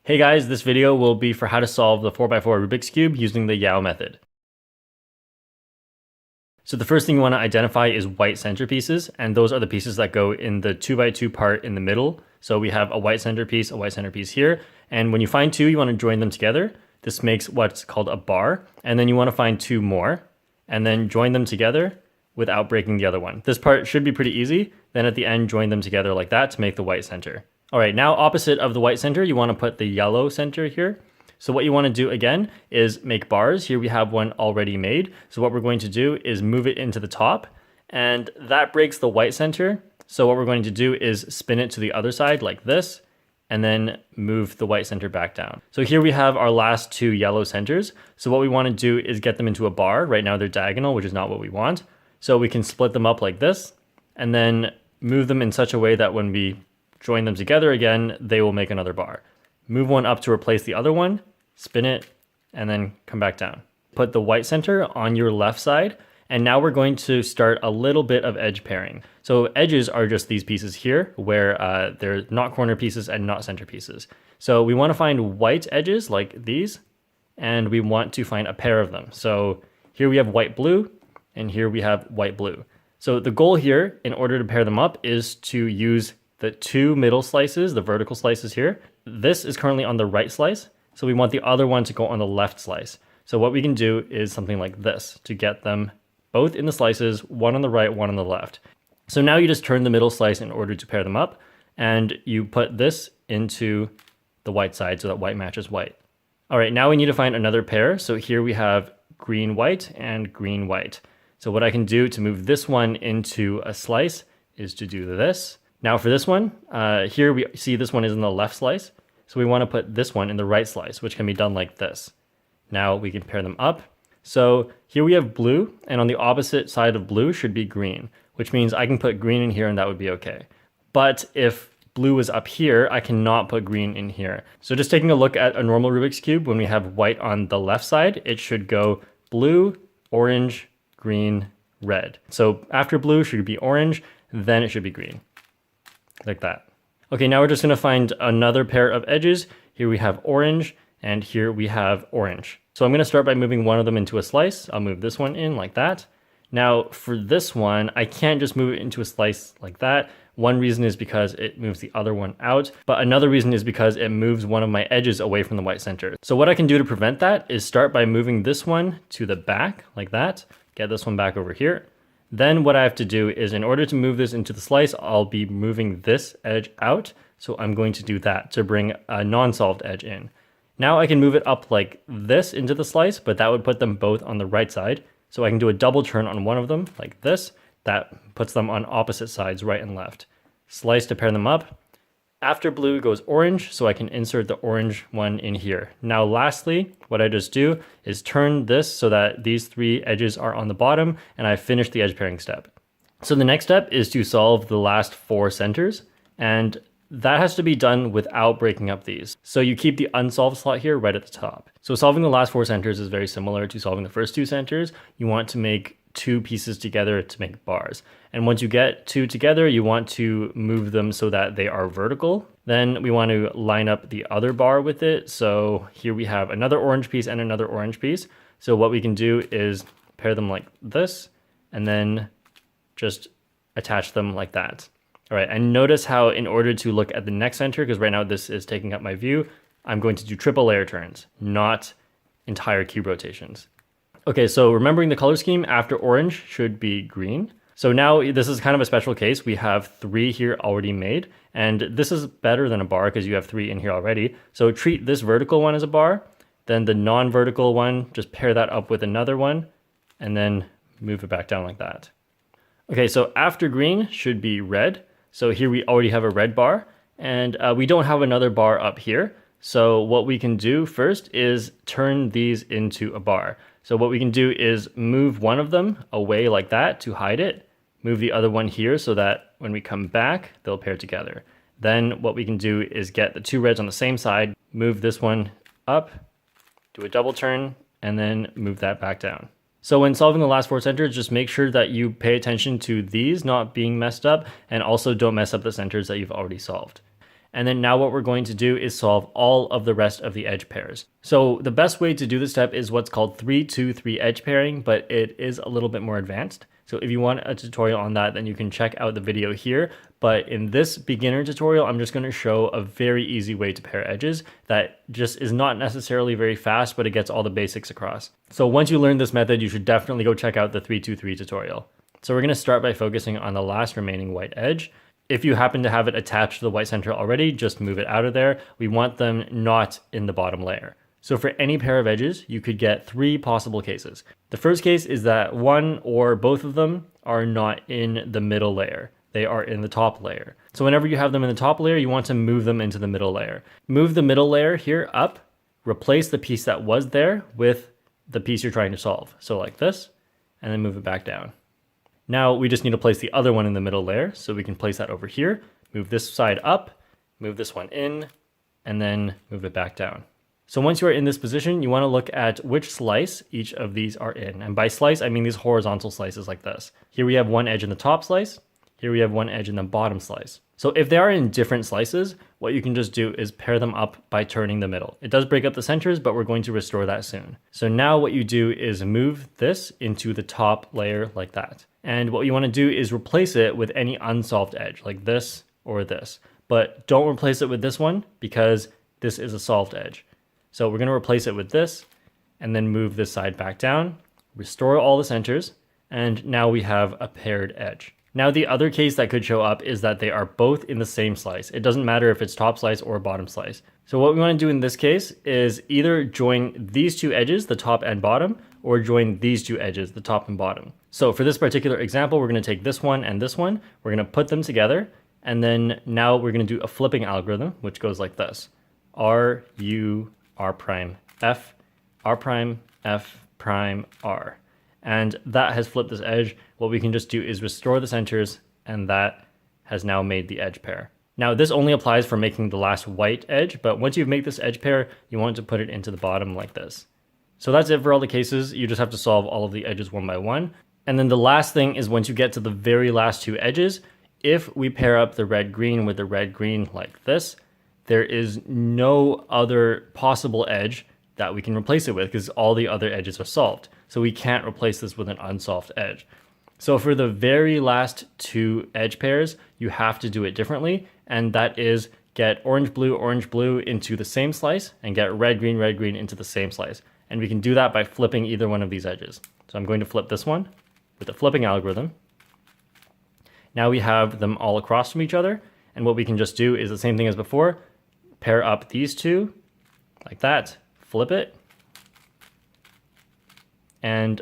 Hey guys, this video will be for how to solve the 4x4 Rubik's Cube using the Yao method. So the first thing you want to identify is white centerpieces, and those are the pieces that go in the 2x2 part in the middle. So we have a white centerpiece here, and when you find two, you want to join them together. This makes what's called a bar, and then you want to find two more, and then join them together without breaking the other one. This part should be pretty easy. Then at the end, join them together like that to make the white center. All right, now opposite of the white center, you want to put the yellow center here. So what you want to do again is make bars. Here we have one already made. So what we're going to do is move it into the top, and that breaks the white center. So what we're going to do is spin it to the other side like this, and then move the white center back down. So here we have our last two yellow centers. So what we want to do is get them into a bar. Right now they're diagonal, which is not what we want. So we can split them up like this, and then move them in such a way that when we join them together again, they will make another bar. Move one up to replace the other one, spin it, and then come back down. Put the white center on your left side, and now we're going to start a little bit of edge pairing. So edges are just these pieces here, where they're not corner pieces and not center pieces. So we want to find white edges like these, and we want to find a pair of them. So here we have white blue, and here we have white blue. So the goal here, in order to pair them up, is to use the two middle slices, the vertical slices here. This is currently on the right slice, so we want the other one to go on the left slice. So what we can do is something like this to get them both in the slices, one on the right, one on the left. So now you just turn the middle slice in order to pair them up, and you put this into the white side so that white matches white. All right, now we need to find another pair. So here we have green, white, and green, white. So what I can do to move this one into a slice is to do this. Now for this one, here we see this one is in the left slice. So we want to put this one in the right slice, which can be done like this. Now we can pair them up. So here we have blue, and on the opposite side of blue should be green, which means I can put green in here and that would be okay. But if blue is up here, I cannot put green in here. So just taking a look at a normal Rubik's Cube, when we have white on the left side, it should go blue, orange, green, red. So after blue should be orange, then it should be green. Like that. Okay, now we're just going to find another pair of edges. Here we have orange, and here we have orange. So I'm going to start by moving one of them into a slice. I'll move this one in like that. Now for this one, I can't just move it into a slice like that. One reason is because it moves the other one out, but another reason is because it moves one of my edges away from the white center. So what I can do to prevent that is start by moving this one to the back like that. Get this one back over here. Then what I have to do is, in order to move this into the slice, I'll be moving this edge out. So I'm going to do that to bring a non-solved edge in. Now I can move it up like this into the slice, but that would put them both on the right side. So I can do a double turn on one of them like this. That puts them on opposite sides, right and left. Slice to pair them up. After blue goes orange, so I can insert the orange one in here. Now lastly, what I just do is turn this so that these three edges are on the bottom, and I finish the edge pairing step. So the next step is to solve the last four centers, and that has to be done without breaking up these. So you keep the unsolved slot here right at the top. So solving the last four centers is very similar to solving the first two centers. You want to make two pieces together to make bars. And once you get two together, you want to move them so that they are vertical. Then we want to line up the other bar with it. So here we have another orange piece and another orange piece. So what we can do is pair them like this, and then just attach them like that. All right, and notice how in order to look at the next center, because right now this is taking up my view, I'm going to do triple layer turns, not entire cube rotations. Okay, so remembering the color scheme, after orange should be green. So now this is kind of a special case. We have three here already made, and this is better than a bar because you have three in here already. So treat this vertical one as a bar, then the non-vertical one, just pair that up with another one, and then move it back down like that. Okay, so after green should be red. So here we already have a red bar, and we don't have another bar up here. So what we can do first is turn these into a bar. So what we can do is move one of them away like that to hide it, move the other one here so that when we come back, they'll pair together. Then what we can do is get the two reds on the same side, move this one up, do a double turn, and then move that back down. So when solving the last four centers, just make sure that you pay attention to these not being messed up, and also don't mess up the centers that you've already solved. And then now what we're going to do is solve all of the rest of the edge pairs. So the best way to do this step is what's called 3-2-3 edge pairing, but it is a little bit more advanced. So if you want a tutorial on that, then you can check out the video here. But in this beginner tutorial, I'm just going to show a very easy way to pair edges that just is not necessarily very fast, but it gets all the basics across. So once you learn this method, you should definitely go check out the 3-2-3 tutorial. So we're going to start by focusing on the last remaining white edge. If you happen to have it attached to the white center already, just move it out of there. We want them not in the bottom layer. So for any pair of edges, you could get 3 possible cases. The first case is that one or both of them are not in the middle layer. They are in the top layer. So whenever you have them in the top layer, you want to move them into the middle layer. Move the middle layer here up, replace the piece that was there with the piece you're trying to solve. So like this, and then move it back down. Now we just need to place the other one in the middle layer. So we can place that over here, move this side up, move this one in, and then move it back down. So once you are in this position, you want to look at which slice each of these are in. And by slice, I mean these horizontal slices like this. Here we have one edge in the top slice. Here we have one edge in the bottom slice. So if they are in different slices, what you can just do is pair them up by turning the middle. It does break up the centers, but we're going to restore that soon. So now what you do is move this into the top layer like that. And what you want to do is replace it with any unsolved edge like this or this. But don't replace it with this one because this is a solved edge. So we're going to replace it with this and then move this side back down, restore all the centers, and now we have a paired edge. Now the other case that could show up is that they are both in the same slice. It doesn't matter if it's top slice or bottom slice. So what we want to do in this case is either join these two edges, the top and bottom, or join these two edges, the top and bottom. So for this particular example, we're going to take this one and this one, we're going to put them together, and then now we're going to do a flipping algorithm, which goes like this. R, U, R prime, F, R prime, F prime, R. And that has flipped this edge. What we can just do is restore the centers, and that has now made the edge pair. Now this only applies for making the last white edge, but once you've made this edge pair, you want to put it into the bottom like this. So that's it for all the cases. You just have to solve all of the edges one by one. And then the last thing is once you get to the very last two edges, if we pair up the red-green with the red-green like this, there is no other possible edge that we can replace it with because all the other edges are solved. So we can't replace this with an unsolved edge. So for the very last two edge pairs, you have to do it differently. And that is get orange, blue into the same slice and get red, green into the same slice. And we can do that by flipping either one of these edges. So I'm going to flip this one with the flipping algorithm. Now we have them all across from each other. And what we can just do is the same thing as before, pair up these two like that, flip it, and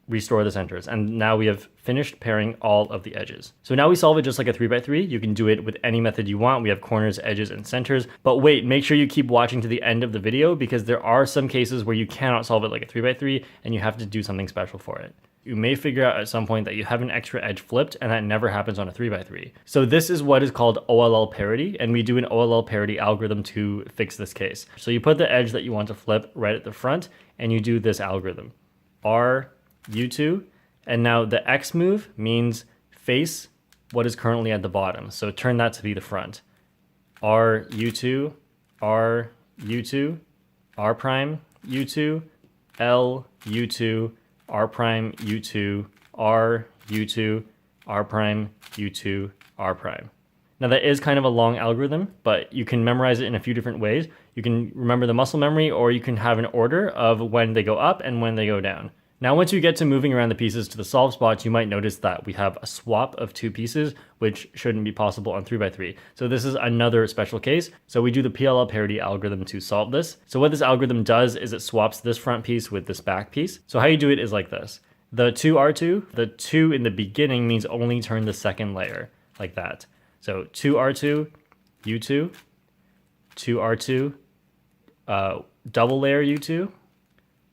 restore the centers. And now we have finished pairing all of the edges. So now we solve it just like a 3x3. You can do it with any method you want. We have corners, edges, and centers. But wait, make sure you keep watching to the end of the video because there are some cases where you cannot solve it like a 3x3 and you have to do something special for it. You may figure out at some point that you have an extra edge flipped, and that never happens on a 3x3. So this is what is called OLL parity, and we do an OLL parity algorithm to fix this case. So you put the edge that you want to flip right at the front, and you do this algorithm. R, U2, and now the X move means face what is currently at the bottom. So turn that to be the front. R, U2, R, U2, R prime, U2, L, U2, R prime, U2, R, U2, R prime, U2, R prime. Now that is kind of a long algorithm, but you can memorize it in a few different ways. You can remember the muscle memory, or you can have an order of when they go up and when they go down. Now, once you get to moving around the pieces to the solve spots, you might notice that we have a swap of two pieces, which shouldn't be possible on 3x3. So this is another special case. So we do the PLL parity algorithm to solve this. So what this algorithm does is it swaps this front piece with this back piece. So how you do it is like this. The 2R2, the 2 in the beginning means only turn the second layer, like that. So 2R2, U2, 2R2, double layer U2,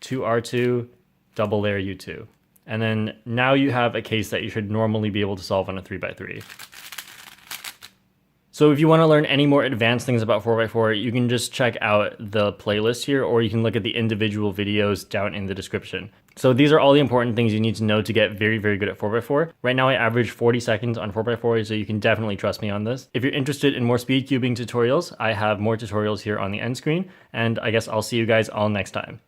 2R2, double layer U2. And then now you have a case that you should normally be able to solve on a 3x3. So if you want to learn any more advanced things about 4x4, you can just check out the playlist here, or you can look at the individual videos down in the description. So these are all the important things you need to know to get very, very good at 4x4. Right now I average 40 seconds on 4x4, so you can definitely trust me on this. If you're interested in more speed cubing tutorials, I have more tutorials here on the end screen, and I guess I'll see you guys all next time.